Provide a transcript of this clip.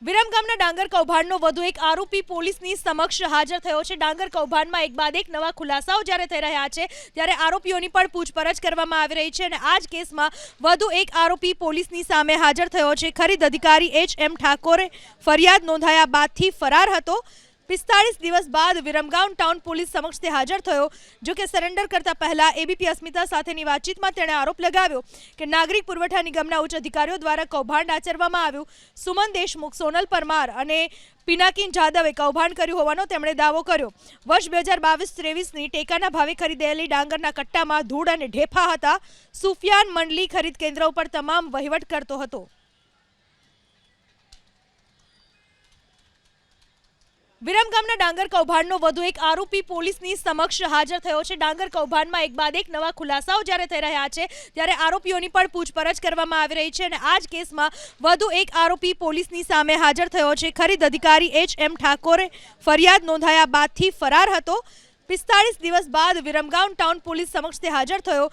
વિરમગામના ડાંગર કૌભાંડનો વધુ એક આરોપી પોલીસની સમક્ષ હાજર થયો છે। ડાંગર કૌભાંડમાં એક બાદ એક નવા ખુલાસાઓ જ્યારે થઈ રહ્યા છે ત્યારે આરોપીઓની પણ પૂછપરછ કરવામાં આવી રહી છે અને આ જ કેસમાં વધુ એક આરોપી પોલીસની સામે હાજર થયો છે। ખરીદ અધિકારી એચ.એમ. ઠાકોરે ફરિયાદ નોંધાયા બાદથી ફરાર હતો। 45 દિવસ બાદ વિરમગામ ટાઉન પોલીસ સમક્ષ તે હાજર થયો। જો કે સરેન્ડર કરતા પહેલા એબીપી અસ્મિતા સાથેની વાતચીતમાં તેણે આરોપ લગાવ્યો કે નાગરિક પુરવઠા નિગમના ઉચ્ચ અધિકારીઓ દ્વારા કૌભાંડ આચરવામાં આવ્યું। સુમન દેશમુખ, સોનલ પરમાર અને પિનાકીન જાદવે કૌભાંડ કર્યું હોવાનો તેમણે દાવો કર્યો। વર્ષ 2022-23ની ટેકાના ભાવે ખરીદેલી ડાંગરના કટ્ટામાં ધૂળ અને ઢેફા હતા। સુફિયાન મંડલી ખરીદ કેન્દ્ર ઉપર તમામ વહીવટ કરતો હતો। વિરમગામના ડાંગર કૌભાંડનો વધુ એક આરોપી પોલીસની સમક્ષ હાજર થયો છે। ડાંગર કૌભાંડમાં એક બાદ એક નવા ખુલાસાઓ જ્યારે થઈ રહ્યા છે ત્યારે આરોપીઓની પણ પૂછપરછ કરવામાં આવી રહી છે અને આ જ કેસમાં વધુ એક આરોપી પોલીસની સામે હાજર થયો છે। ખરીદ અધિકારી એચ.એમ. ઠાકોરે ફરિયાદ નોંધાયા બાદથી ફરાર હતો। 45 દિવસ બાદ વિરમગામ ટાઉન પોલીસ સમક્ષ તે હાજર થયો।